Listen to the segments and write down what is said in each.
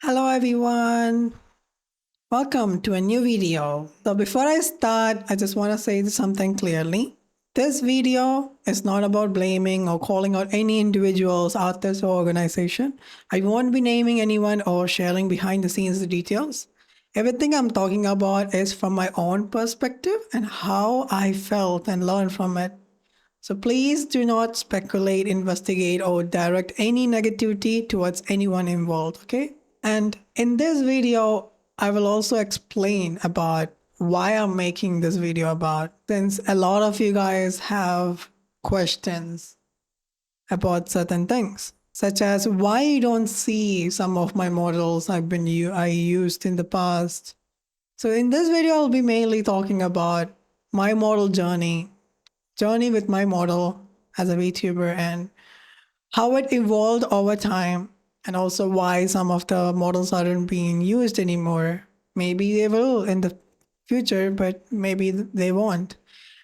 Hello everyone, welcome to a new video. So before I start, I just want to say something clearly. This video is not about blaming or calling out any individuals, artists or organization. I won't be naming anyone or sharing behind the scenes details. Everything I'm talking about is from my own perspective and how I felt and learned from it. So please do not speculate, investigate, or direct any negativity towards anyone involved, okay? And in this video, I will also explain about why I'm making this video about, since a lot of you guys have questions about certain things, such as why you don't see some of my models I used in the past. So in this video, I'll be mainly talking about my model journey with my model as a VTuber and how it evolved over time, and also why some of the models aren't being used anymore. Maybe they will in the future, but maybe they won't.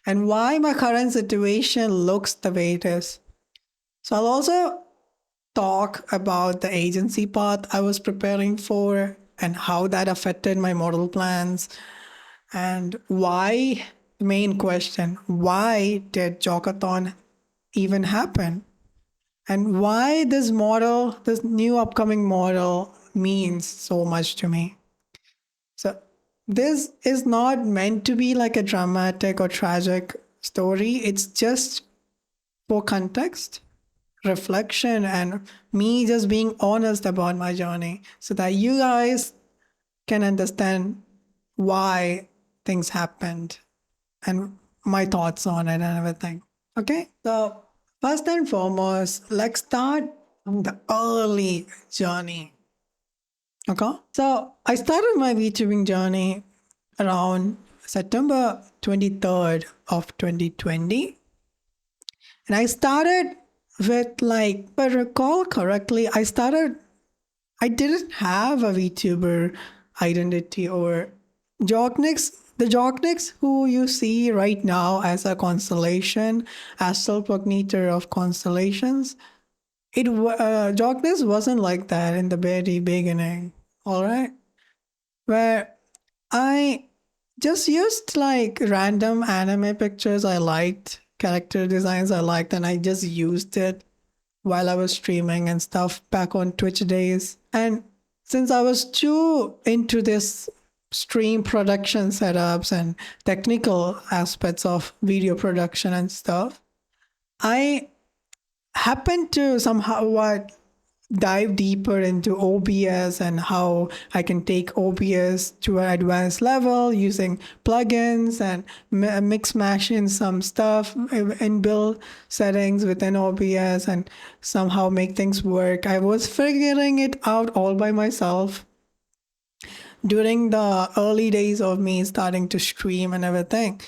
And why my current situation looks the way it is. So I'll also talk about the agency path I was preparing for and how that affected my model plans and why, main question, why did Joqathon even happen? And why this new upcoming model means so much to me. So, this is not meant to be like a dramatic or tragic story. It's just for context, reflection, and me just being honest about my journey so that you guys can understand why things happened and my thoughts on it and everything. Okay, so first and foremost, let's start from the early journey. Okay, so I started my VTubing journey around September 23rd of 2020. And I started with, like, if I recall correctly, I didn't have a VTuber identity or the Jocknicks who you see right now as a constellation, astral progenitor of constellations. Jocknicks wasn't like that in the very beginning. All right, where I just used like random anime pictures I liked, character designs I liked, and I just used it while I was streaming and stuff back on Twitch days. And since I was too into this stream production setups and technical aspects of video production and stuff, I happened to somehow dive deeper into OBS and how I can take OBS to an advanced level using plugins and mix mash in some stuff in build settings within OBS and somehow make things work. I was figuring it out all by myself during the early days of me starting to stream and everything.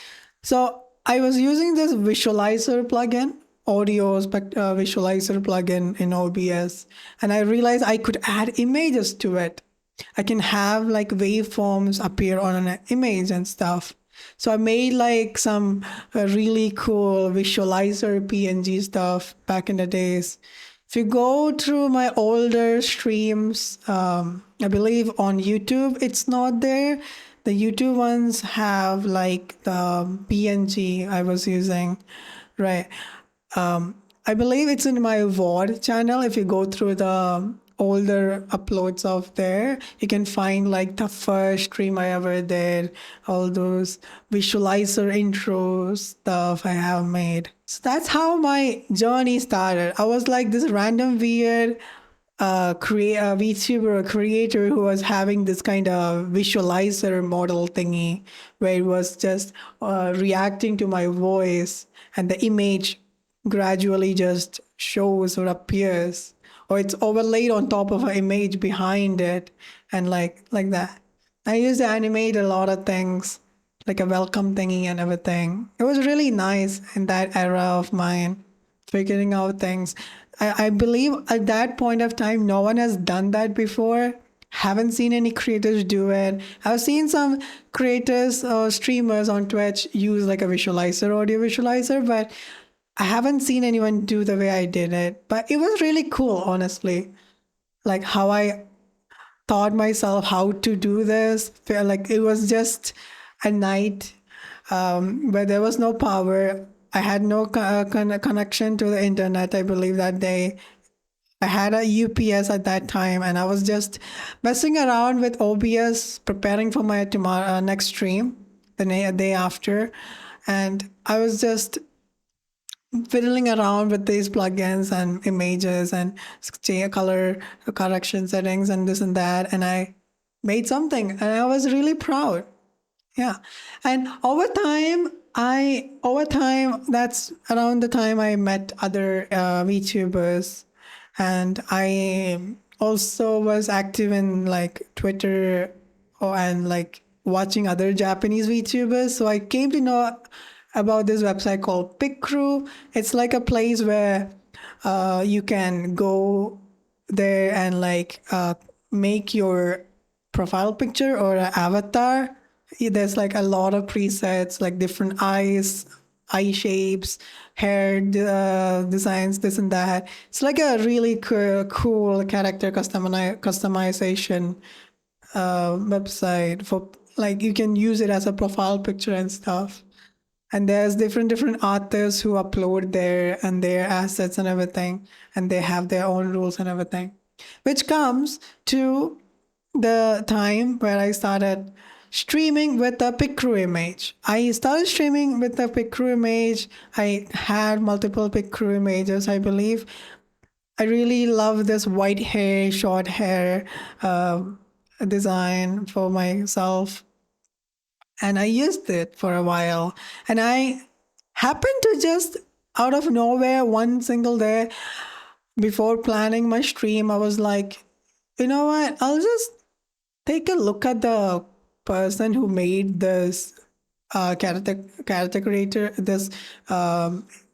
So I was using this visualizer plugin, visualizer plugin in OBS, and I realized I could add images to it. I can have like waveforms appear on an image and stuff. So I made like some really cool visualizer PNG stuff back in the days. If you go through my older streams, I believe on YouTube, it's not there. The YouTube ones have like the PNG I was using, right? I believe it's in my VOD channel. If you go through the older uploads of there, you can find like the first stream I ever did, all those visualizer intro stuff I have made. So that's how my journey started. I was like this random weird VTuber creator who was having this kind of visualizer model thingy where it was just reacting to my voice and the image gradually just shows or appears or it's overlaid on top of an image behind it and like that. I used to animate a lot of things like a welcome thingy and everything. It was really nice in that era of mine, figuring out things. I believe at that point of time, no one has done that before. Haven't seen any creators do it. I've seen some creators or streamers on Twitch use like a visualizer, audio visualizer, but I haven't seen anyone do the way I did it. But it was really cool, honestly. Like how I taught myself how to do this. Felt like it was just a night where there was no power. I had no connection to the internet, I believe, that day. I had a UPS at that time, and I was just messing around with OBS, preparing for my tomorrow next stream, the day after, and I was just fiddling around with these plugins and images and color correction settings and this and that, and I made something, and I was really proud. Yeah. And over time, that's around the time I met other VTubers. And I also was active in like Twitter and like watching other Japanese VTubers. So I came to know about this website called Pic Crew. It's like a place where you can go there and like make your profile picture or an avatar. There's like a lot of presets, like different eyes, eye shapes, hair designs, this and that. It's like a really cool character customization website for like you can use it as a profile picture and stuff. And there's different artists who upload their assets and everything, and they have their own rules and everything, which comes to the time where I started streaming with a pic crew image. I started streaming with a pic crew image. I had multiple pic crew images, I believe. I really love this white hair, short hair design for myself, and I used it for a while. And I happened to just out of nowhere one single day before planning my stream, I was like, you know what? I'll just take a look at the person who made this character creator, this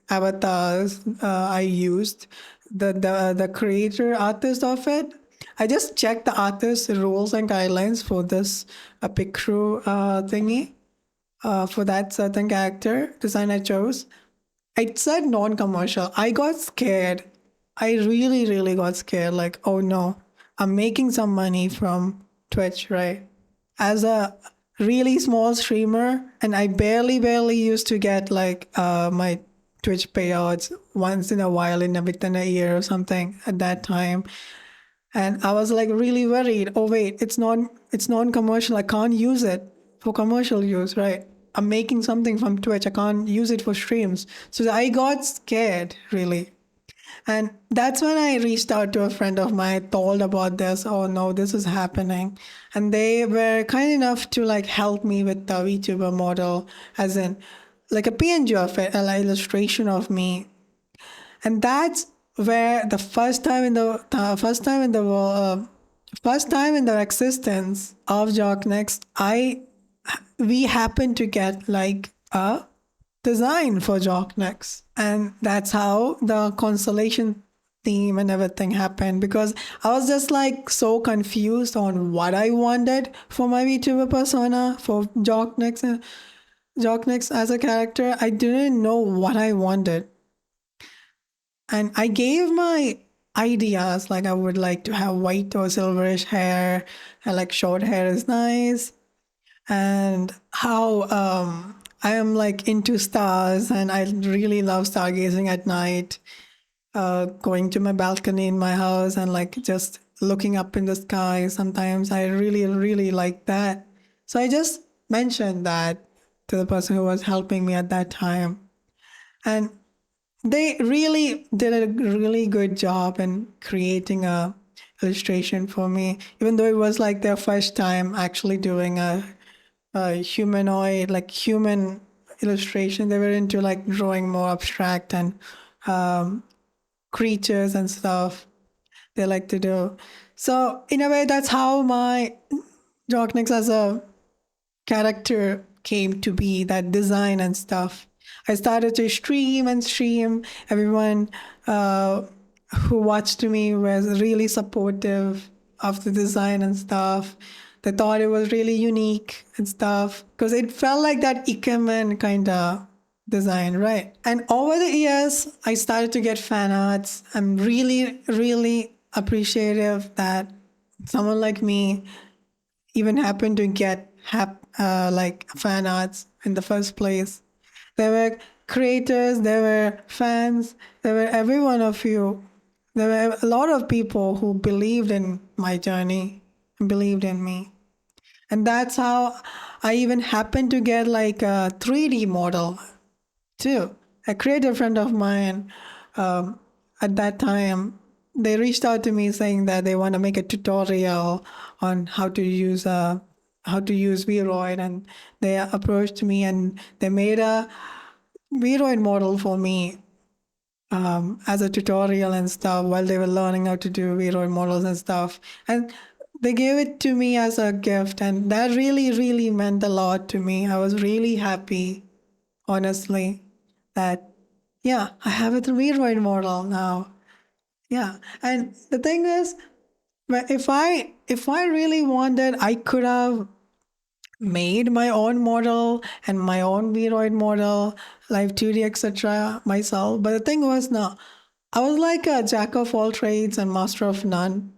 avatars I used, the creator artist of it. I just checked the artist rules and guidelines for this pic crew thingy for that certain character design I chose. It said non-commercial. I got scared. I really, really got scared. Like, oh no, I'm making some money from Twitch, right? As a really small streamer, and I barely used to get like my Twitch payouts once in a while, within a year or something at that time. And I was like really worried. Oh wait, it's non-commercial. I can't use it for commercial use, right? I'm making something from Twitch. I can't use it for streams. So I got scared, really. And that's when I reached out to a friend of mine, told about this. Oh no, this is happening. And they were kind enough to like help me with the VTuber model, as in like a PNG of it, an illustration of me. And that's where the first time in the existence of Joqnext, we happened to get like a design for Joqnext, and that's how the constellation theme and everything happened, because I was just like so confused on what I wanted for my VTuber persona for Joqnext as a character. I didn't know what I wanted. And I gave my ideas, like I would like to have white or silverish hair, and like short hair is nice, and how I am like into stars, and I really love stargazing at night, going to my balcony in my house and like just looking up in the sky. Sometimes I really like that. So I just mentioned that to the person who was helping me at that time. And they really did a really good job in creating a illustration for me, even though it was like their first time actually doing a humanoid, like human illustration. They were into like drawing more abstract and creatures and stuff they like to do. So in a way, that's how my Joqnext as a character came to be, that design and stuff. I started to stream and stream. Everyone who watched me was really supportive of the design and stuff. They thought it was really unique and stuff because it felt like that Ikemen kind of design, right? And over the years, I started to get fan arts. I'm really appreciative that someone like me even happened to get like fan arts in the first place. There were creators, there were fans, there were every one of you. There were a lot of people who believed in my journey and believed in me. And that's how I even happened to get like a 3D model too. A creator friend of mine, at that time, they reached out to me saying that they want to make a tutorial on how to use Vroid, and they approached me and they made a Vroid model for me as a tutorial and stuff while they were learning how to do Vroid models and stuff. And they gave it to me as a gift, and that really, really meant a lot to me. I was really happy, honestly, that yeah, I have a Vroid model now. Yeah, and the thing is, if I really wanted, I could have made my own model and my own Vroid model, Live 2D, etc. myself. But the thing was, no, I was like a jack of all trades and master of none.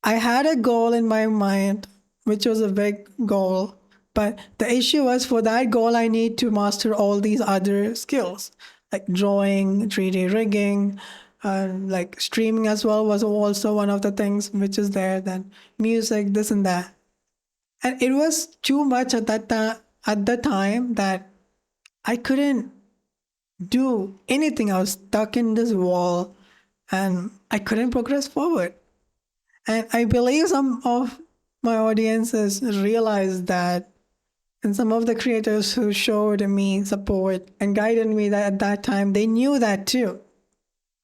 I had a goal in my mind, which was a big goal. But the issue was for that goal, I need to master all these other skills, like drawing, 3D rigging, like streaming as well was also one of the things which is there. Then music, this and that, and it was too much at at the time that I couldn't do anything. I was stuck in this wall, and I couldn't progress forward. And I believe some of my audiences realized that, and some of the creators who showed me support and guided me that at that time, they knew that too.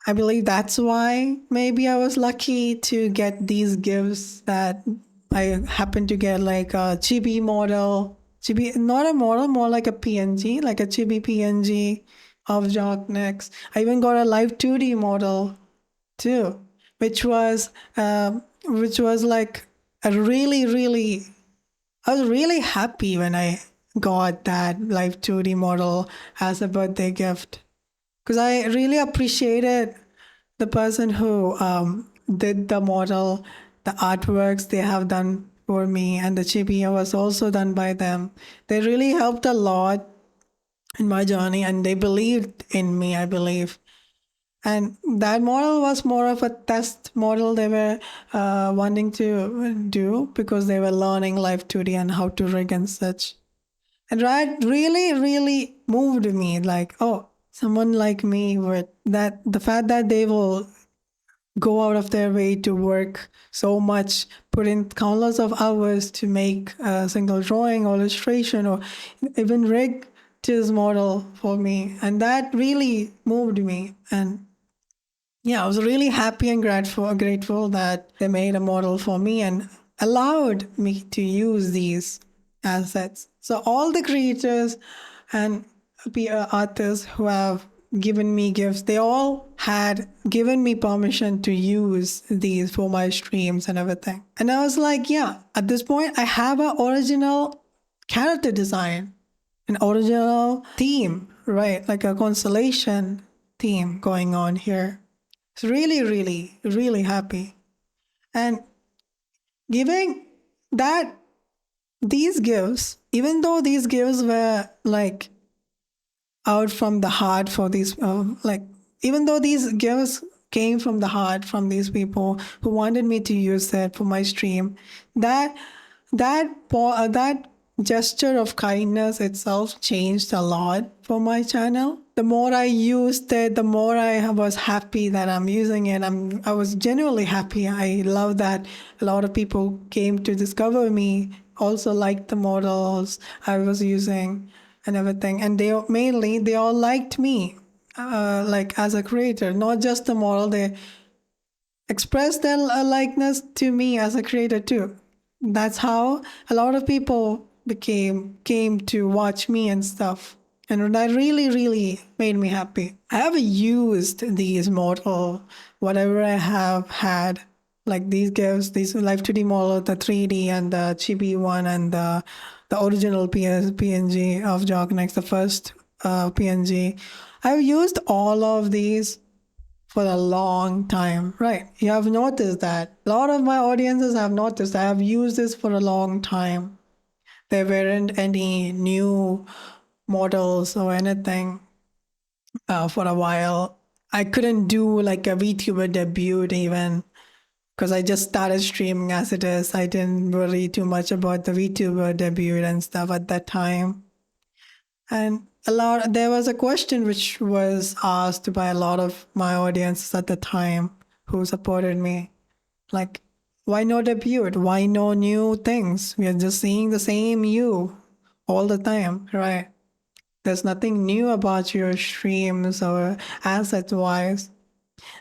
I believe that's why maybe I was lucky to get these gifts that I happened to get, like a chibi model. Chibi, not a model, more like a PNG, like a chibi PNG of Jock Next. I even got a live 2D model too, which was like a really, really, I was really happy when I got that live 2D model as a birthday gift, because I really appreciated the person who did the model, the artworks they have done for me, and the chibi was also done by them. They really helped a lot in my journey, and they believed in me, I believe. And that model was more of a test model they were wanting to do because they were learning Live 2D and how to rig and such. And that really, really moved me. Like, oh, someone like me would that the fact that they will go out of their way to work so much, put in countless of hours to make a single drawing or illustration or even rig this model for me. And that really moved me. And yeah, I was really happy and grateful that they made a model for me and allowed me to use these assets. So all the creators and artists who have given me gifts, they all had given me permission to use these for my streams and everything. And I was like, yeah, at this point, I have an original character design, an original theme, right? Like a constellation theme going on here. It's really, really, really happy. And giving that, these gifts, even though these gifts were like out from the heart for these, like, even though these gifts came from the heart from these people who wanted me to use it for my stream, that that gesture of kindness itself changed a lot for my channel. The more I used it, the more I was happy that I'm using it. I was genuinely happy. I love that a lot of people came to discover me, also liked the models I was using and everything. And they all liked me, like as a creator, not just the model. They express their likeness to me as a creator too. That's how a lot of people came to watch me and stuff. And that really, really made me happy. I have used these model, whatever I have had, like these gifts, these Live 2D model, the 3D and the chibi one, and the original PNG of Joqnex, the first PNG. I've used all of these for a long time, right? You have noticed that. A lot of my audiences have noticed I have used this for a long time. There weren't any new models or anything for a while. I couldn't do like a VTuber debut even because I just started streaming as it is. I didn't worry too much about the VTuber debut and stuff at that time. And there was a question which was asked by a lot of my audience at the time who supported me. Like, why no debut? Why no new things? We are just seeing the same you all the time, right? There's nothing new about your streams or assets wise.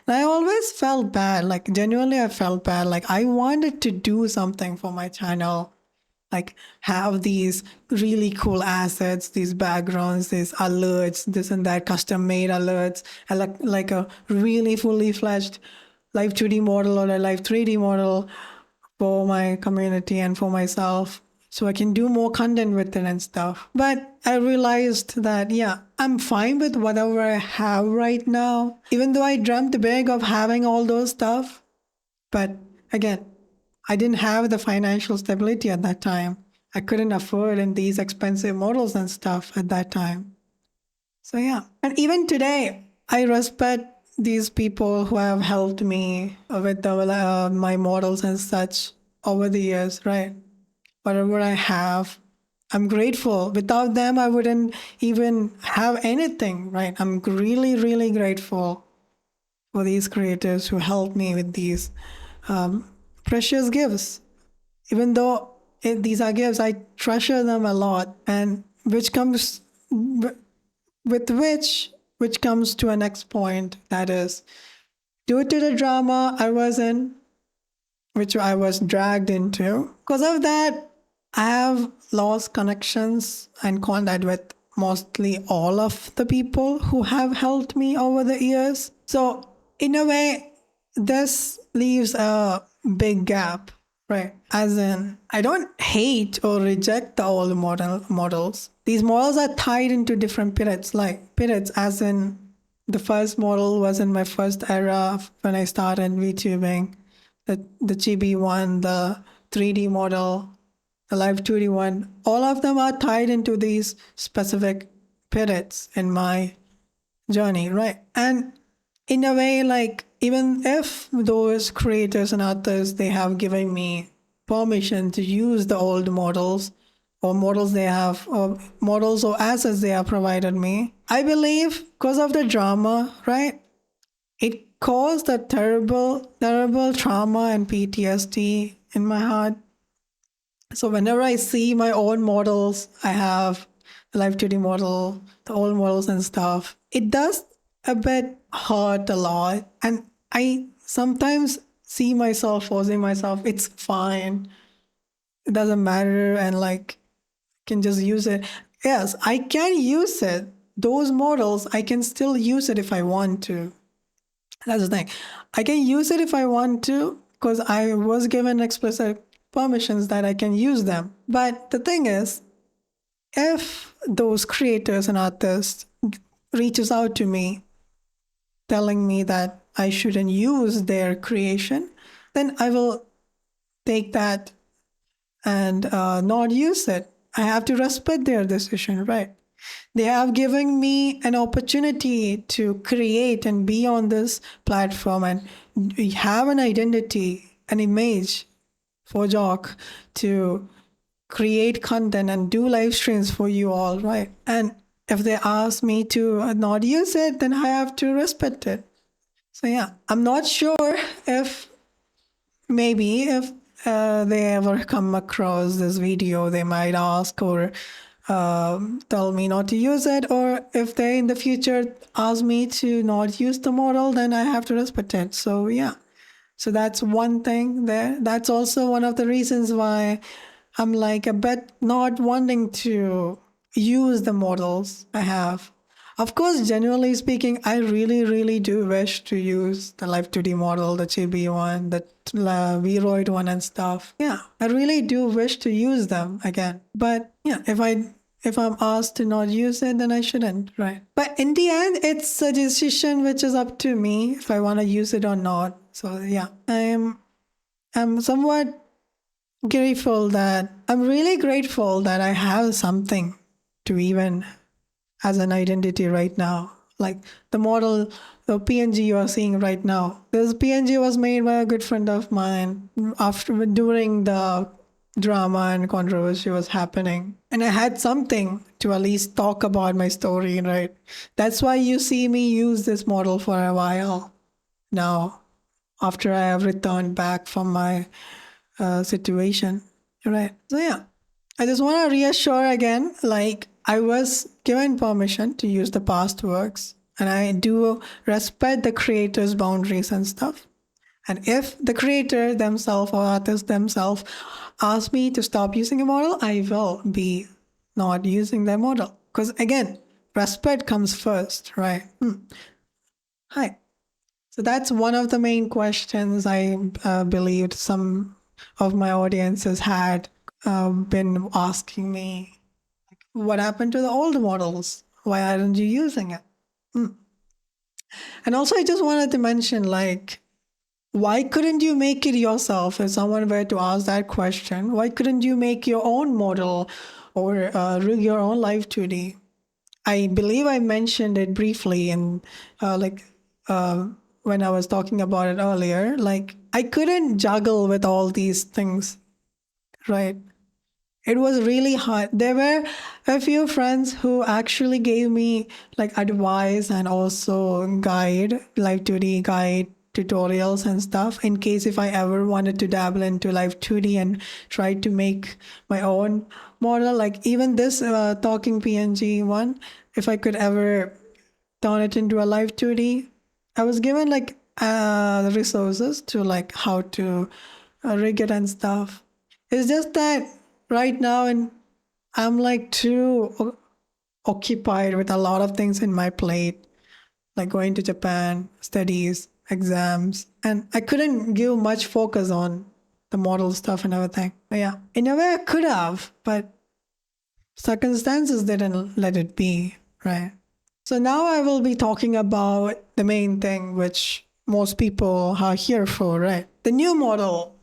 And I always felt bad, like genuinely I felt bad. Like I wanted to do something for my channel, like have these really cool assets, these backgrounds, these alerts, this and that, custom made alerts, and like a really fully fledged live 2D model or a live 3D model for my community and for myself so I can do more content with it and stuff. But I realized that, yeah, I'm fine with whatever I have right now, even though I dreamt big of having all those stuff. But again, I didn't have the financial stability at that time. I couldn't afford in these expensive models and stuff at that time. So yeah, and even today, I respect these people who have helped me with my models and such over the years, right? Whatever I have, I'm grateful. Without them, I wouldn't even have anything, right? I'm really, really grateful for these creators who helped me with these precious gifts. Even though these are gifts, I treasure them a lot, and which comes with which comes to a next point, that is, due to the drama I was in, which I was dragged into. Because of that, I have lost connections and contact with mostly all of the people who have helped me over the years. So, in a way, this leaves a big gap, right? As in, I don't hate or reject the old models. These models are tied into different periods, like periods, as in the first model was in my first era when I started VTubing. The chibi one, the 3D model, the live 2D one, all of them are tied into these specific periods in my journey, right? And in a way, like, even if those creators and authors, they have given me permission to use the old models or models they have, or models or assets they have provided me, I believe because of the drama, right? It caused a terrible, terrible trauma and PTSD in my heart. So whenever I see my own models, I have the Live 2D model, the old models and stuff, it does a bit hurt a lot. And I sometimes see myself forcing myself, it's fine. It doesn't matter. And like, can just use it. Yes, I can use it. Those models, I can still use it if I want to. That's the thing. I can use it if I want to because I was given explicit permissions that I can use them. But the thing is, if those creators and artists reaches out to me telling me that I shouldn't use their creation, then I will take that and not use it. I have to respect their decision, right? They have given me an opportunity to create and be on this platform and have an identity, an image for Joq to create content and do live streams for you all, right? And if they ask me to not use it, then I have to respect it. So yeah, I'm not sure if maybe if they ever come across this video, they might ask or tell me not to use it, or if they in the future ask me to not use the model, then I have to respect it. So yeah, so that's one thing there. That's also one of the reasons why I'm like a bit not wanting to use the models I have. Of course, generally speaking, I really, really do wish to use the Live 2D model, the Chibi one, the Vroid one and stuff. Yeah, I really do wish to use them again. But yeah, if I if I'm asked to not use it, then I shouldn't, right? But in the end, it's a decision which is up to me if I want to use it or not. So yeah, I'm somewhat grateful that I'm really grateful that I have something to even as an identity right now. Like the model, the PNG you are seeing right now. This PNG was made by a good friend of mine after during the drama and controversy was happening. And I had something to at least talk about my story, right? That's why you see me use this model for a while now after I have returned back from my situation, right? So yeah, I just want to reassure again, like I was given permission to use the past works and I do respect the creator's boundaries and stuff. And if the creator themselves or artists themselves ask me to stop using a model, I will be not using their model. Because again, respect comes first, right? Hi. So that's one of the main questions I believed some of my audiences had been asking me. What happened to the old models? Why aren't you using it? And also, I just wanted to mention, like, why couldn't you make it yourself? If someone were to ask that question, why couldn't you make your own model or rig your own live 2D? I believe I mentioned it briefly in uh, when I was talking about it earlier. Like I couldn't juggle with all these things, right? It was really hard. There were a few friends who actually gave me like advice and also guide, live 2D guide tutorials and stuff in case if I ever wanted to dabble into live 2D and try to make my own model. Like even this talking PNG one, if I could ever turn it into a live 2D, I was given like the resources to like how to rig it and stuff. It's just that right now, and I'm like too occupied with a lot of things in my plate, like going to Japan, studies, exams, and I couldn't give much focus on the model stuff and everything. But yeah, in a way, I could have, but circumstances didn't let it be, right? So now I will be talking about the main thing which most people are here for, right? The new model,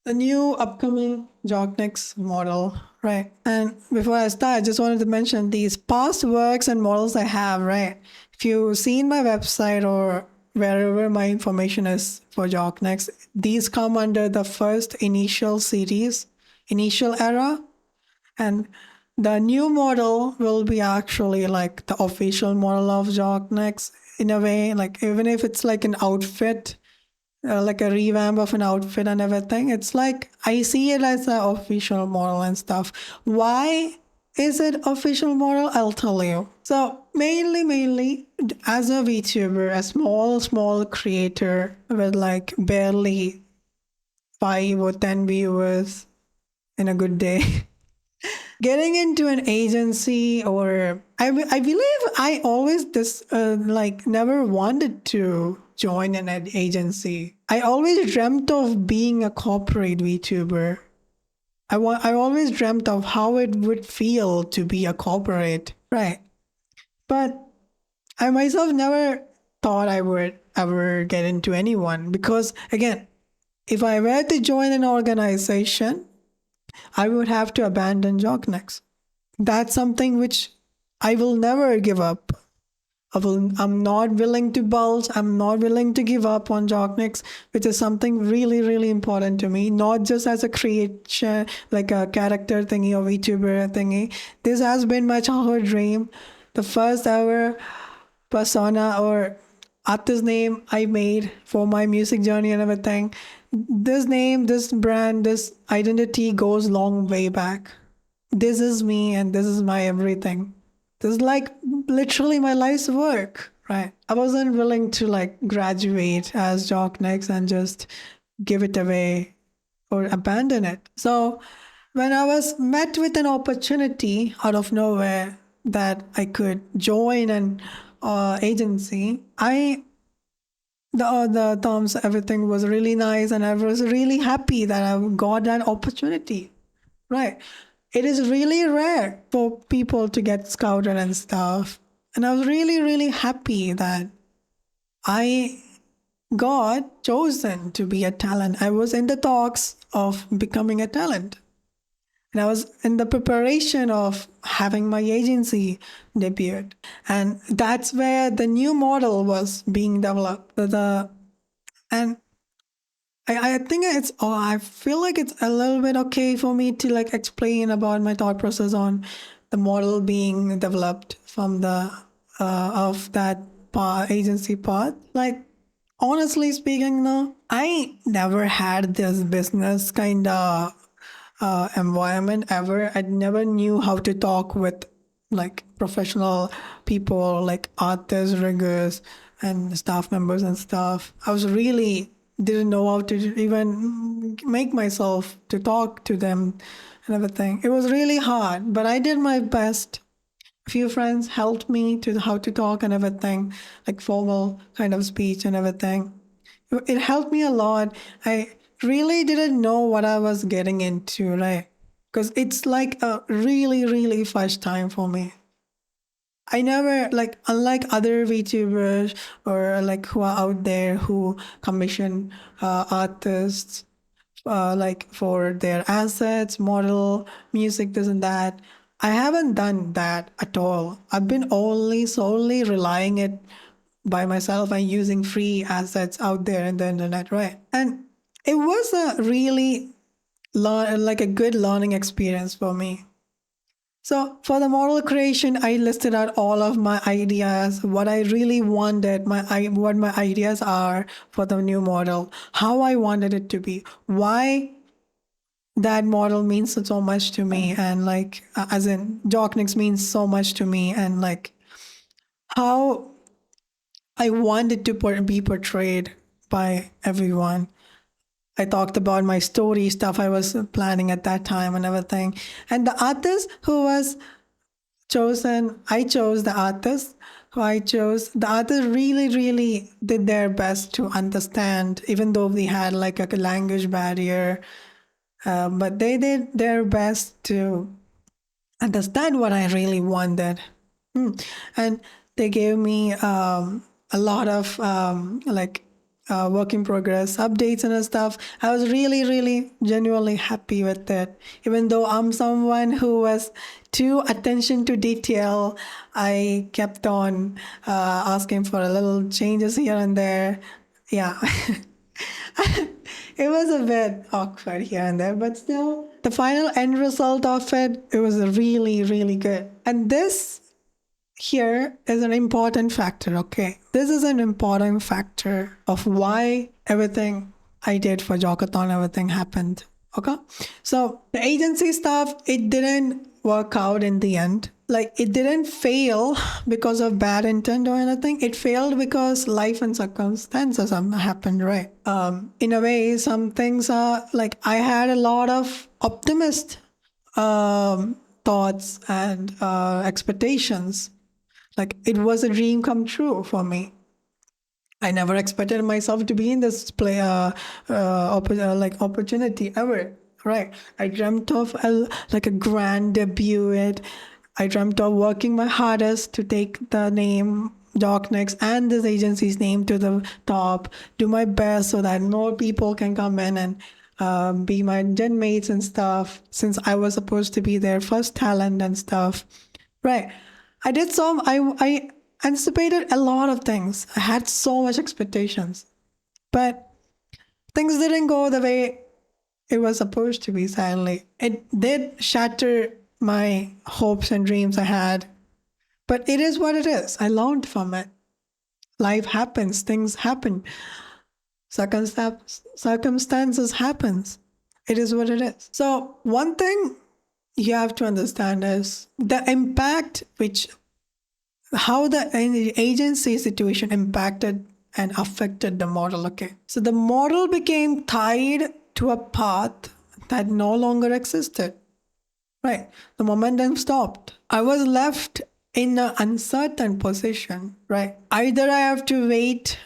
the new upcoming Joqnex model, right? And before I start, I just wanted to mention these past works and models I have, right? If you've seen my website or wherever my information is for Joqnex, these come under the first initial series, initial era, and the new model will be actually like the official model of Joqnex in a way, like even if it's like an outfit, like a revamp of an outfit and everything. It's like I see it as an official model and stuff. Why is it official model? I'll tell you. So mainly as a VTuber, a small creator with like barely 5 or 10 viewers in a good day. Getting into an agency or I believe I always like never wanted to join an agency. I always dreamt of being a corporate VTuber. I always dreamt of how it would feel to be a corporate, right? But I myself never thought I would ever get into anyone because again, if I were to join an organization, I would have to abandon Jocknex. That's something which I will never give up. I'm not willing to bulge. I'm not willing to give up on Jocknex, which is something really important to me. Not just as a creation, like a character thingy or VTuber thingy. This has been my childhood dream. The first ever persona or artist name I made for my music journey and everything. This name, this brand, this identity goes long way back. This is me and this is my everything. This is like literally my life's work, right? I wasn't willing to like graduate as Jocknex and just give it away or abandon it. So when I was met with an opportunity out of nowhere that I could join an agency, the terms everything was really nice and I was really happy that I got that opportunity, right? it is really rare for people to get scouted and stuff. And I was really, really happy that I got chosen to be a talent. I was in the talks of becoming a talent. And I was in the preparation of having my agency debut. And that's where the new model was being developed. And I think it's, oh, I feel like it's a little bit okay for me to like explain about my thought process on the model being developed from of that agency part. Like, honestly speaking, no, I never had this business kind of environment ever. I never knew how to talk with like professional people, like artists, riggers, and staff members and stuff. I was really didn't know how to even make myself to talk to them and everything. It was really hard, but I did my best. A few friends helped me to how to talk and everything, like formal kind of speech and everything. It helped me a lot. I really didn't know what I was getting into, right? Because it's like a really, really first time for me. I never, like, unlike other VTubers or like who are out there who commission artists like for their assets, model, music, this and that. I haven't done that at all. I've been only solely relying it by myself and using free assets out there in the internet, right? And it was a really like a good learning experience for me. So for the model creation, I listed out all of my ideas, what I really wanted, what my ideas are for the new model, how I wanted it to be, why that model means so much to me, and like as in Jocknix means so much to me, and like how I wanted to be portrayed by everyone. I talked about my story stuff I was planning at that time and everything. And the artist who was chosen, I chose the artist who I chose. The artist really, really did their best to understand, even though we had like a language barrier. But they did their best to understand what I really wanted. And they gave me a lot of like work in progress updates and stuff. I was really, really genuinely happy with it. Even though I'm someone who was too attention to detail, I kept on asking for a little changes here and there. Yeah. It was a bit awkward here and there, but still, the final end result of it, it was really, really good. And this here is an important factor, okay? This is an important factor of why everything I did for Joqathon, everything happened, okay? So the agency stuff, it didn't work out in the end. Like, it didn't fail because of bad intent or anything. It failed because life and circumstances happened, right? In a way, some things are like I had a lot of optimist thoughts and expectations. Like, it was a dream come true for me. I never expected myself to be in this like opportunity ever. Right? I dreamt of like a grand debut. I dreamt of working my hardest to take the name Jocknix and this agency's name to the top. Do my best so that more people can come in and be my gen mates and stuff. Since I was supposed to be their first talent and stuff. Right? I did some. I anticipated a lot of things. I had so much expectations, but things didn't go the way it was supposed to be. Sadly, it did shatter my hopes and dreams I had. But it is what it is. I learned from it. Life happens. Things happen. Circumstances happens. It is what it is. So one thing you have to understand is the impact which how the agency situation impacted and affected the model. Okay. So the model became tied to a path that no longer existed. Right. The momentum stopped. I was left in an uncertain position. Right. Either I have to wait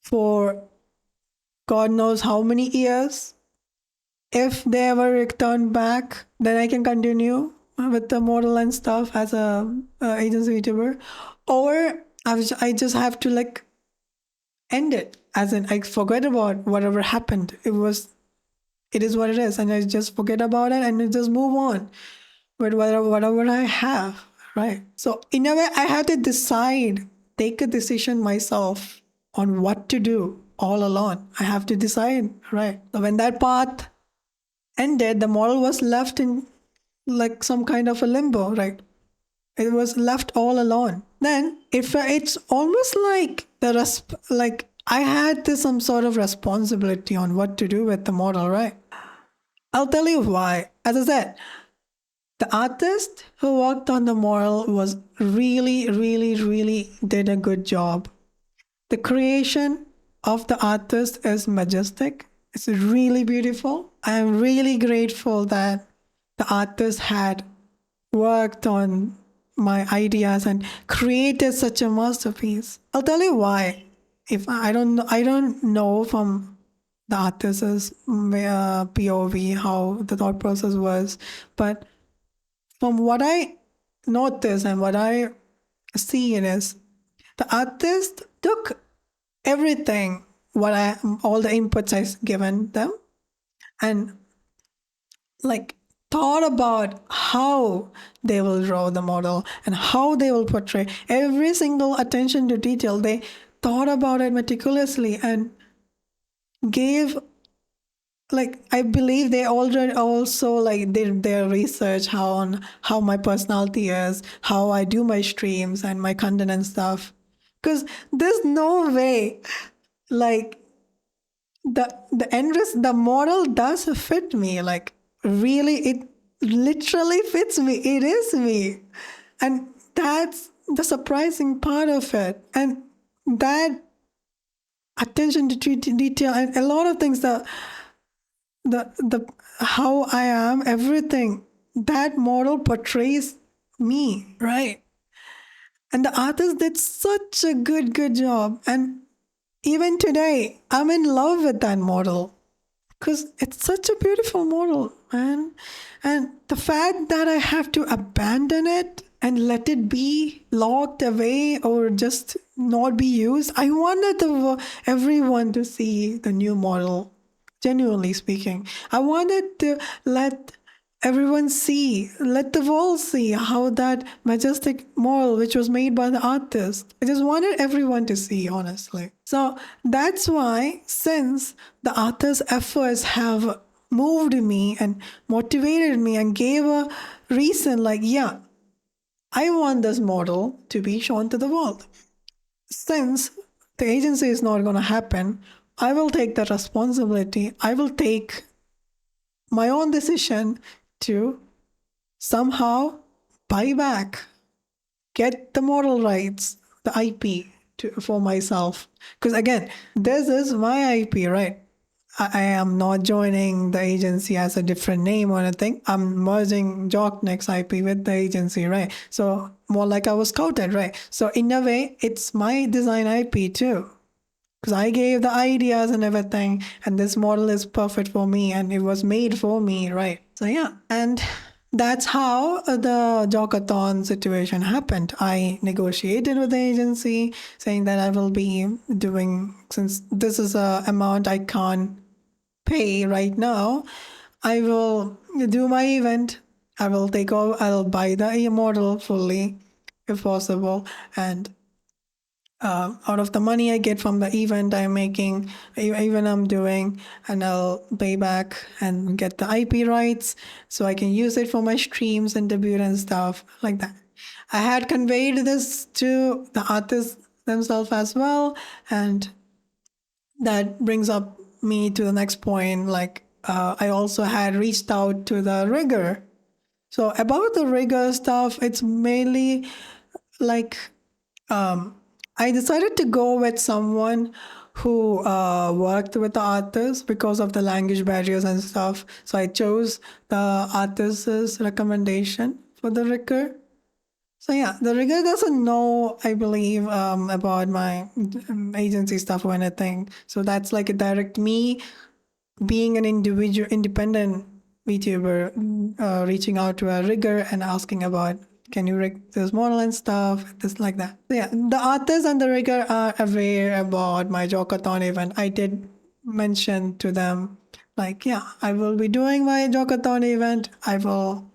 for God knows how many years if they ever return back, then I can continue with the model and stuff as a agency VTuber, or I just have to like end it, as in I forget about whatever happened. It is what it is, and I just forget about it and I just move on with whatever I have, right? So in a way, I had to decide, take a decision myself on what to do all alone. I have to decide, right? So when that path ended, the model was left in like some kind of a limbo, right? It was left all alone. Then if it's almost like like I had some sort of responsibility on what to do with the model, right? I'll tell you why. As I said, the artist who worked on the model was really did a good job. The creation of the artist is majestic. It's really beautiful. I am really grateful that the artist had worked on my ideas and created such a masterpiece. I'll tell you why. If I don't know from the artist's POV how the thought process was, but from what I notice and what I see it is, the artist took everything, all the inputs I've given them, and like thought about how they will draw the model and how they will portray every single attention to detail. They thought about it meticulously and gave, like, I believe they already also like did their research on how my personality is, how I do my streams and my content and stuff. Because there's no way, like, the model does fit me, like, really, it literally fits me, it is me. And that's the surprising part of it. And that attention to detail and a lot of things, the how I am, everything, that model portrays me, right? And the artist did such a good job. And even today, I'm in love with that model because it's such a beautiful model, man. And the fact that I have to abandon it and let it be locked away or just not be used, I wanted everyone to see the new model. Genuinely speaking, I wanted to let everyone see, let the world see how that majestic model, which was made by the artist, I just wanted everyone to see, honestly. So that's why, since the artist's efforts have moved me and motivated me and gave a reason, like, yeah, I want this model to be shown to the world. Since the agency is not going to happen, I will take the responsibility. I will take my own decision to somehow buy back, get the model rights, the IP for myself. Because again, this is my IP, right? I am not joining the agency as a different name or anything. I'm merging Joqnex IP with the agency, right? So more like I was scouted, right? So in a way, it's my design IP too. Because I gave the ideas and everything, and this model is perfect for me, and it was made for me, right? So yeah, and that's how the Joqathon situation happened. I negotiated with the agency, saying that I will be doing, since this is a amount I can't pay right now, I will do my event. I will take over. I'll buy the model fully, if possible, and out of the money I get from the event I'm making, even I'm doing, and I'll pay back and get the IP rights so I can use it for my streams and debut and stuff like that. I had conveyed this to the artists themselves as well, and that brings up me to the next point. Like, I also had reached out to the rigger. So about the rigger stuff, it's mainly like, I decided to go with someone who worked with the artist because of the language barriers and stuff. So I chose the artist's recommendation for the rigger. So yeah, the rigger doesn't know, I believe, about my agency stuff or anything. So that's like a direct me being an individual, independent VTuber, reaching out to a rigger and asking about, can you rig this model and stuff, this like that. So yeah, the artists and the rigger are aware about my Joqathon event. I did mention to them, like, yeah, I will be doing my Joqathon event. I will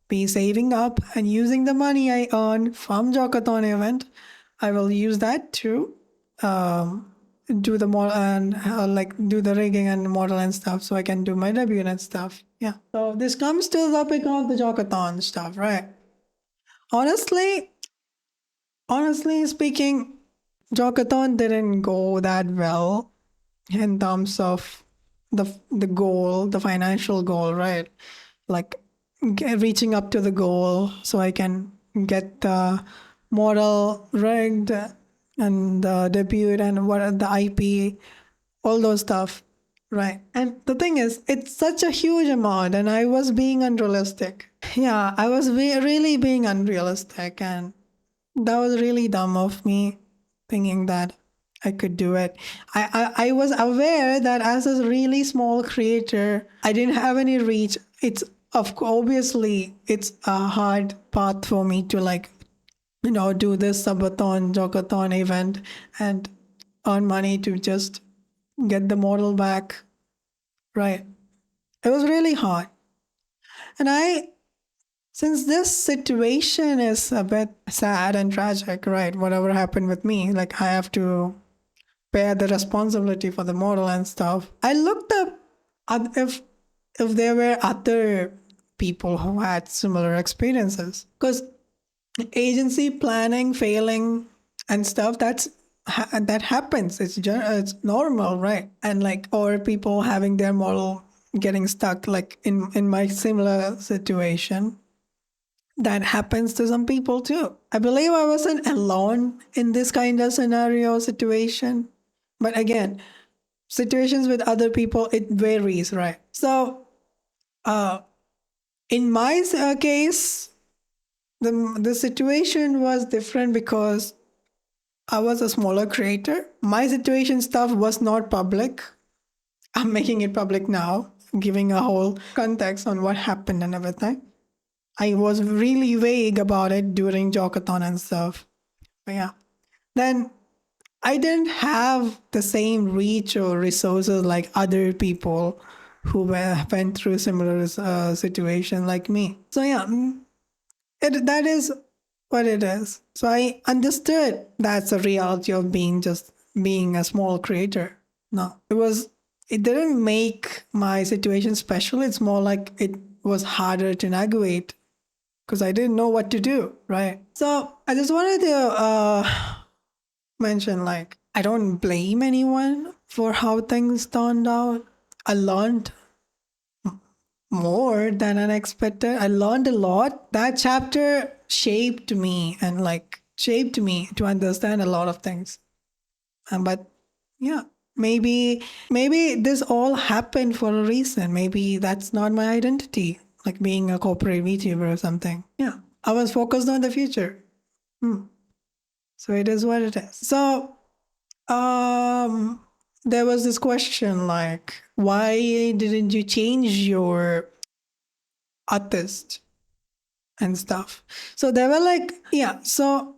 be saving up and using the money I earn from Joqathon event. I will use that to do the model and like do the rigging and model and stuff so I can do my debut and stuff. Yeah. So this comes to the topic of the Joqathon stuff, right? Honestly, honestly speaking, Joqathon didn't go that well in terms of the goal, the financial goal, right? Like reaching up to the goal so I can get the model rigged and the debut and what the IP, all those stuff, right? And the thing is, it's such a huge amount, and I was being unrealistic. Yeah, I was really being unrealistic, and that was really dumb of me thinking that I could do it. I was aware that as a really small creator, I didn't have any reach. It's obviously it's a hard path for me to like, do this subathon, Joqathon event and earn money to just get the model back. Right. It was really hard. And since this situation is a bit sad and tragic, right? Whatever happened with me, like I have to bear the responsibility for the model and stuff. I looked up if there were other people who had similar experiences, because agency planning failing and stuff, that happens. It's normal, right? And like, or people having their model getting stuck, like in my similar situation, that happens to some people too. I believe I wasn't alone in this kind of scenario situation. But again, situations with other people, it varies, right? So, in my case, the situation was different because I was a smaller creator. My situation stuff was not public. I'm making it public now, giving a whole context on what happened and everything. I was really vague about it during Joqathon and stuff. But yeah. Then I didn't have the same reach or resources like other people who went through similar situation like me. So yeah, that is what it is. So I understood that's the reality of being a small creator. No, it didn't make my situation special. It's more like it was harder to navigate because I didn't know what to do, right? So I just wanted to mention, like, I don't blame anyone for how things turned out. I learned more than unexpected. I learned a lot. That chapter shaped me and like shaped me to understand a lot of things. But yeah, maybe this all happened for a reason. Maybe that's not my identity, like being a corporate VTuber or something. Yeah, I was focused on the future. So it is what it is. So there was this question like, why didn't you change your artist and stuff? So there were like, yeah, so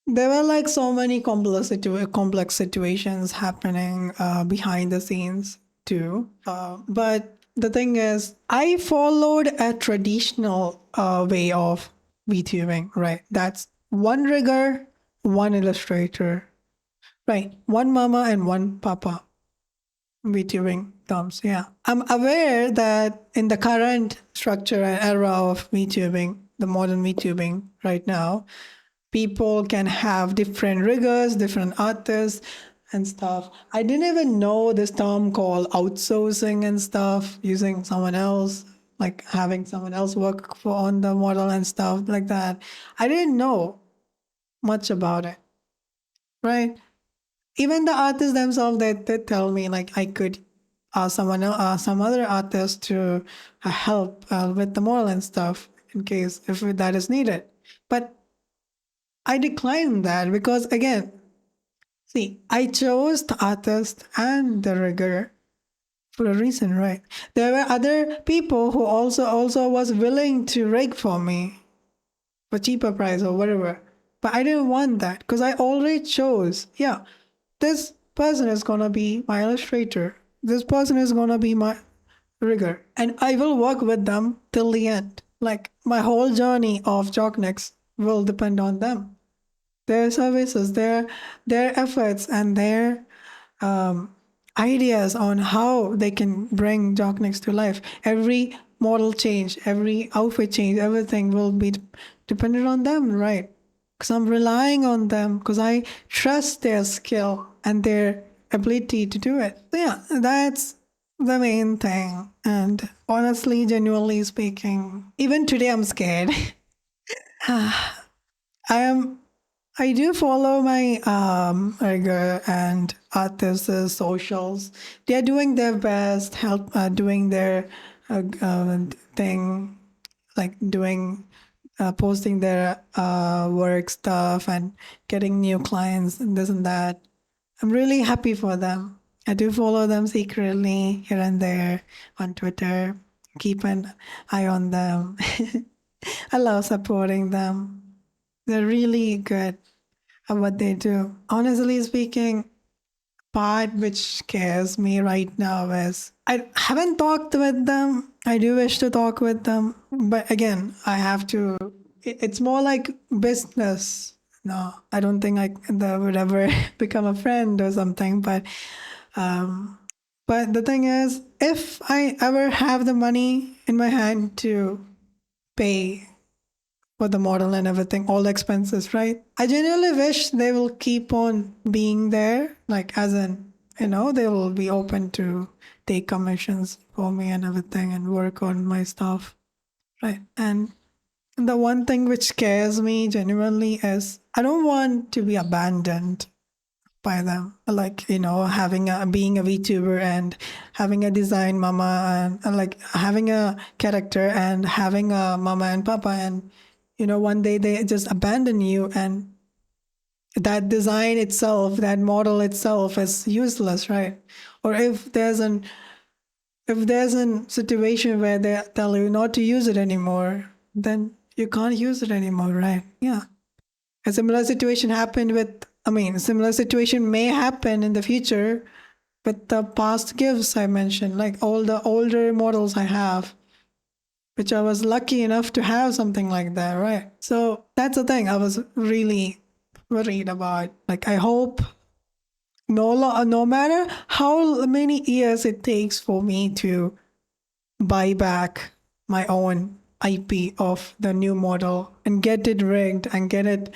there were like so many complex situations happening behind the scenes too. But the thing is, I followed a traditional way of VTubing, right? That's one rigger, one illustrator, right? One mama and one papa. VTubing terms, yeah. I'm aware that in the current structure and era of VTubing, the modern VTubing right now, people can have different riggers, different artists and stuff. I didn't even know this term called outsourcing and stuff, using someone else, like having someone else work on the model and stuff like that. I didn't know much about it, right? Even the artists themselves, they tell me like I could ask some other artist to help with the model and stuff in case if that is needed. But I declined that because again, see, I chose the artist and the rigger for a reason, right? There were other people who also was willing to rig for me for cheaper price or whatever. But I didn't want that because I already chose, yeah, this person is gonna be my illustrator. This person is gonna be my rigger. And I will work with them till the end. Like my whole journey of Jocknex will depend on them. Their services, their efforts and their ideas on how they can bring Jocknex to life. Every model change, every outfit change, everything will be dependent on them, right? Because I'm relying on them because I trust their skill and their ability to do it. So yeah, that's the main thing. And honestly, genuinely speaking, even today I'm scared. I am I do follow my rigor and artists' socials. They're doing their best, help doing their thing, like doing posting their work stuff and getting new clients and this and that. I'm really happy for them. I do follow them secretly here and there on Twitter. Keep an eye on them. I love supporting them. They're really good at what they do. Honestly speaking, part which scares me right now is I haven't talked with them. I do wish to talk with them, but again, I have to. It's more like business. No, I don't think they would ever become a friend or something. But the thing is, if I ever have the money in my hand to pay for the model and everything, all the expenses, right? I genuinely wish they will keep on being there, like as in, they will be open to take commissions for me and everything and work on my stuff, right? And the one thing which scares me genuinely is I don't want to be abandoned by them. Like, having being a VTuber and having a design mama and like having a character and having a mama and papa and one day they just abandon you and that design itself, that model itself is useless, right? Or if there's a situation where they tell you not to use it anymore, then you can't use it anymore, right? Yeah. A similar situation happened with, similar situation may happen in the future with the past gifts I mentioned, like all the older models I have, which I was lucky enough to have something like that, right? So that's the thing I was really worried about. Like, I hope no matter how many years it takes for me to buy back my own IP of the new model and get it rigged and get it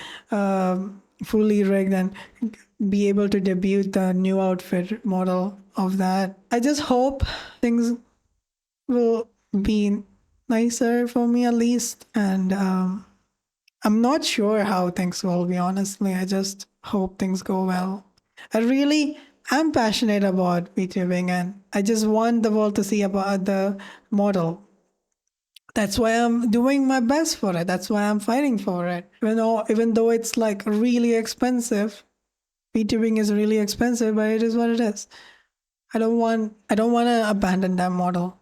fully rigged and be able to debut the new outfit model of that. I just hope things will be nicer for me at least. And I'm not sure how things will be, honestly. I just hope things go well. I really am passionate about VTubing and I just want the world to see about the model. That's why I'm doing my best for it. That's why I'm fighting for it. Even though it's like really expensive, VTubing is really expensive, but it is what it is. I don't want to abandon that model.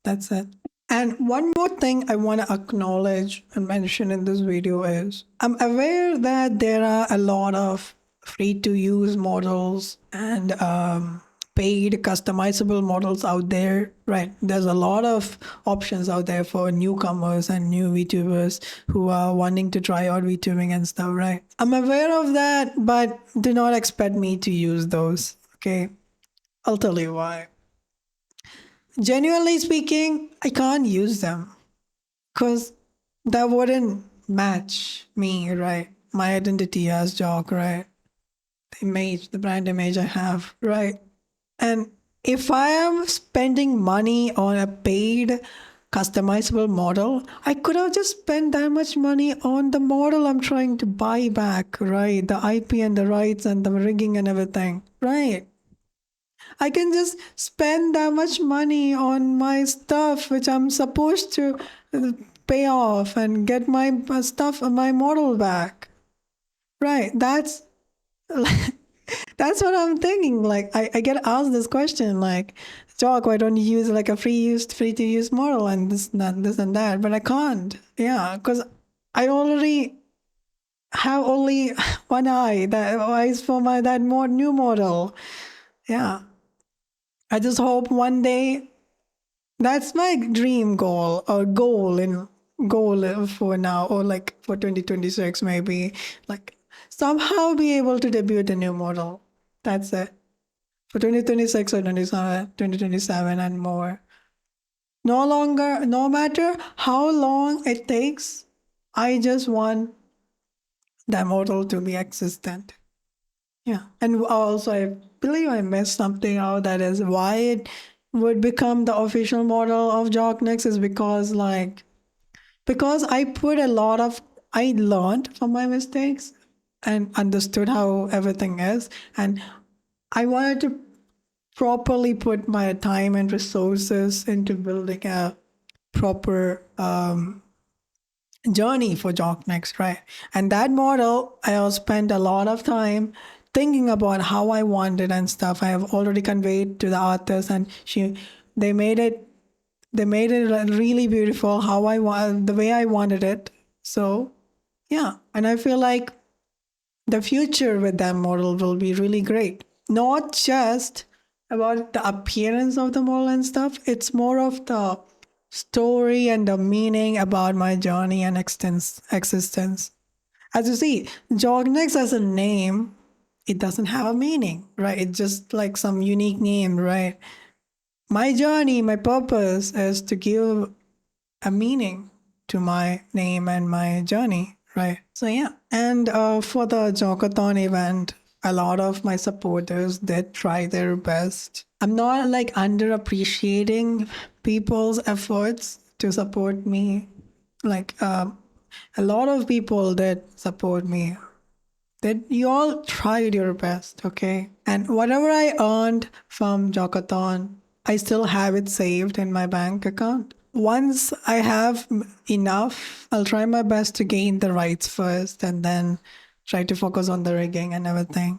That's it. And one more thing I want to acknowledge and mention in this video is I'm aware that there are a lot of free to use models and paid customizable models out there, right? There's a lot of options out there for newcomers and new VTubers who are wanting to try out VTubing and stuff, right? I'm aware of that, but do not expect me to use those, okay? I'll tell you why. Genuinely speaking, I can't use them because that wouldn't match me, right? My identity as Jock, right? The brand image I have, right? And if I am spending money on a paid customizable model, I could have just spent that much money on the model I'm trying to buy back, right? The IP and the rights and the rigging and everything, right? I can just spend that much money on my stuff, which I'm supposed to pay off and get my stuff, my model back. Right. That's what I'm thinking. Like, I get asked this question, like, Jock, why don't you use like a free to use model and this and that? But I can't. Yeah, because I already have only one eye. That eyes for my that more new model. Yeah, I just hope one day. That's my dream goal or goal for now or like for 2026 maybe, like somehow be able to debut a new model. That's it. For 2026 or 2027 and more. No matter how long it takes, I just want that model to be existent. Yeah. And also, I believe I missed something out. That is why it would become the official model of Jocknex is because I put a lot of, I learned from my mistakes and understood how everything is. And I wanted to properly put my time and resources into building a proper journey for Jocknext, right? And that model, I have spent a lot of time thinking about how I want it and stuff. I have already conveyed to the artist, and they made it, really beautiful how I want, the way I wanted it. So yeah, and I feel like the future with that model will be really great. Not just about the appearance of the model and stuff, it's more of the story and the meaning about my journey and existence. As you see, Jognex as a name, it doesn't have a meaning, right? It's just like some unique name, right? My journey, my purpose is to give a meaning to my name and my journey, right? So yeah, and for the Joqathon event, a lot of my supporters did try their best. I'm not like underappreciating people's efforts to support me. Like a lot of people did support me. That you all tried your best, okay? And whatever I earned from Joqathon, I still have it saved in my bank account. Once I have enough, I'll try my best to gain the rights first and then try to focus on the rigging and everything.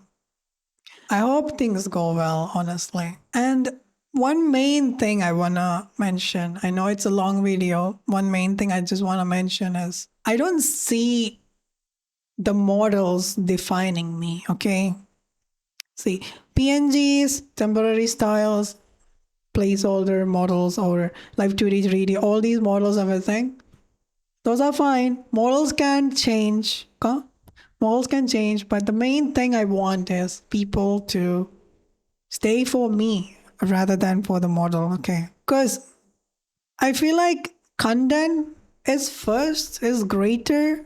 I hope things go well, honestly. And one main thing I want to mention, I know it's a long video. One main thing I just want to mention is I don't see the models defining me, okay? See, PNGs, temporary styles, placeholder models, or live 2D, 3D, all these models, everything, those are fine. Models can change. Okay? Models can change, but the main thing I want is people to stay for me rather than for the model, okay? Because I feel like content is greater,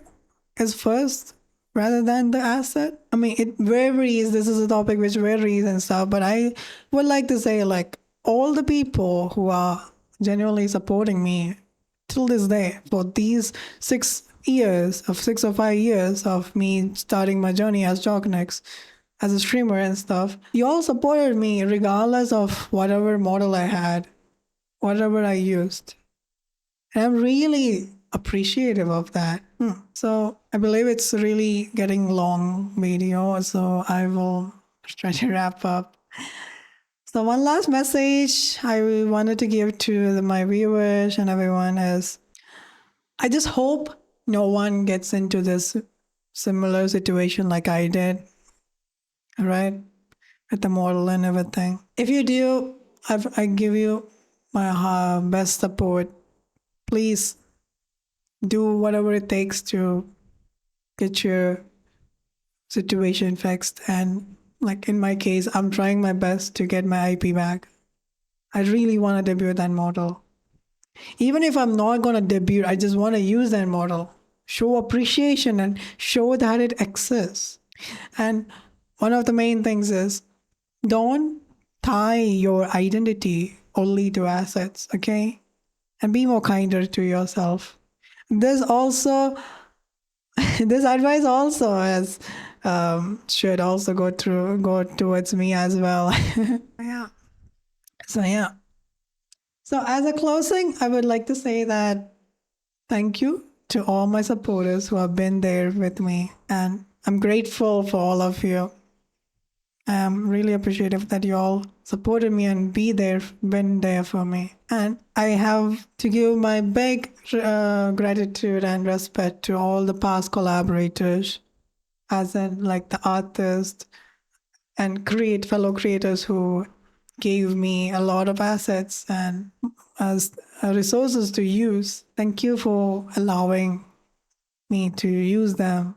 is first rather than the asset. I mean, it varies. This is a topic which varies and stuff, but I would like to say, like, all the people who are genuinely supporting me till this day for these 6 or 5 years of me starting my journey as Jocknex, as a streamer and stuff, you all supported me regardless of whatever model I had, whatever I used. And I'm really appreciative of that. So I believe it's really getting long video, so I will try to wrap up. So one last message I wanted to give to my viewers and everyone is, I just hope no one gets into this similar situation like I did, right? With the model and everything. If you do, I give you my best support. Please do whatever it takes to get your situation fixed. And like in my case, I'm trying my best to get my IP back. I really want to debut that model. Even if I'm not going to debut, I just want to use that model, show appreciation and show that it exists. And one of the main things is don't tie your identity only to assets, okay? And be more kinder to yourself. This also, this advice also has should also go towards me as well. Yeah. So yeah. So as a closing, I would like to say that thank you to all my supporters who have been there with me, and I'm grateful for all of you. I'm really appreciative that you all supported me and been there for me. And I have to give my big gratitude and respect to all the past collaborators, as in like the artists and fellow creators who gave me a lot of assets and as resources to use. Thank you for allowing me to use them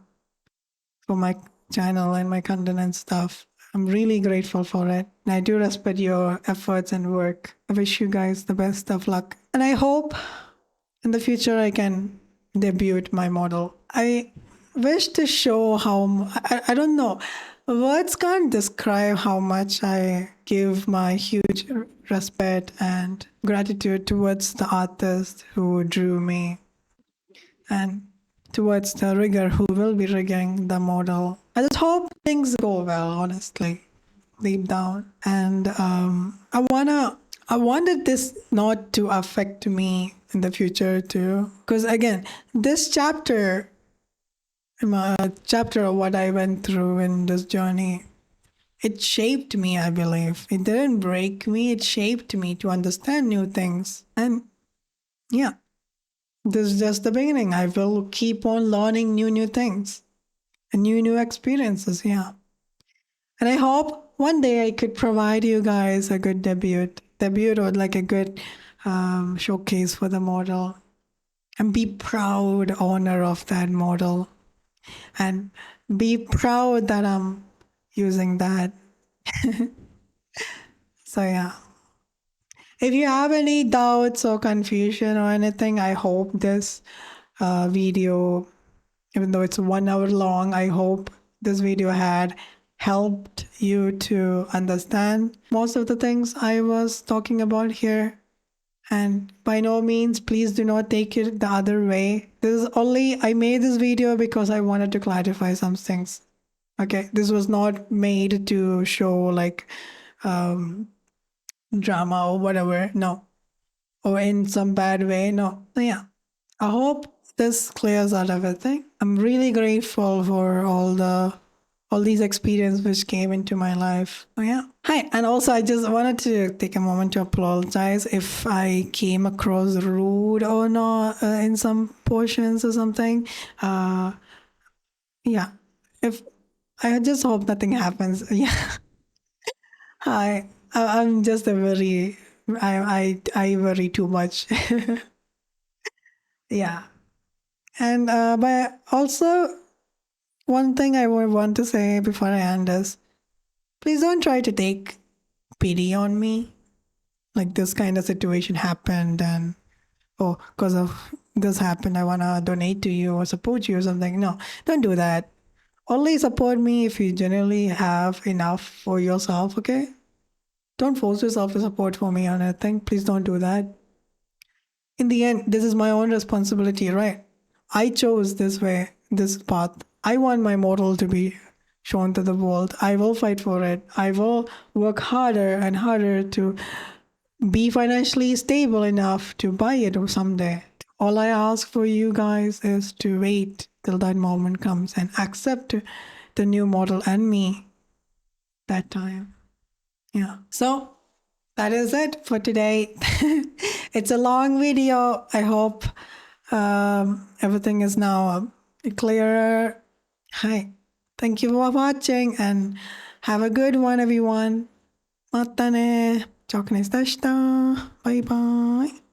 for my channel and my content and stuff. I'm really grateful for it. And I do respect your efforts and work. I wish you guys the best of luck. And I hope in the future I can debut my model. I wish to show how, I don't know, words can't describe how much I give my huge respect and gratitude towards the artist who drew me and towards the rigger who will be rigging the model. I just hope things go well, honestly, deep down. And I wanted this not to affect me in the future too, because again, this chapter of what I went through in this journey, it shaped me. I believe it didn't break me; it shaped me to understand new things. And yeah, this is just the beginning. I will keep on learning new things and new experiences. Yeah. And I hope one day I could provide you guys a good debut or like a good showcase for the model and be proud owner of that model and be proud that I'm using that. So yeah. If you have any doubts or confusion or anything, I hope this video, even though it's 1 hour long, I hope this video had helped you to understand most of the things I was talking about here. And by no means, please do not take it the other way. I made this video because I wanted to clarify some things. Okay, this was not made to show like drama or whatever. No, or in some bad way. No. So yeah, I hope this clears out everything. I'm really grateful for all these experiences which came into my life. Oh yeah. Hi. And also I just wanted to take a moment to apologize if I came across rude or not in some portions or something. Yeah. If I just hope nothing happens. Yeah. I'm just a very I worry too much. Yeah. And but also one thing I would want to say before I end is please don't try to take pity on me. Like this kind of situation happened and oh, because of this happened, I wanna donate to you or support you or something. No, don't do that. Only support me if you genuinely have enough for yourself, okay? Don't force yourself to support for me on anything. Please don't do that. In the end, this is my own responsibility, right? I chose this way, this path. I want my model to be shown to the world. I will fight for it. I will work harder and harder to be financially stable enough to buy it someday. All I ask for you guys is to wait till that moment comes and accept the new model and me that time. Yeah. So that is it for today. It's a long video. I hope everything is now clearer. Hi. Thank you for watching and have a good one, everyone. またね。チョコネスでした。バイバイ。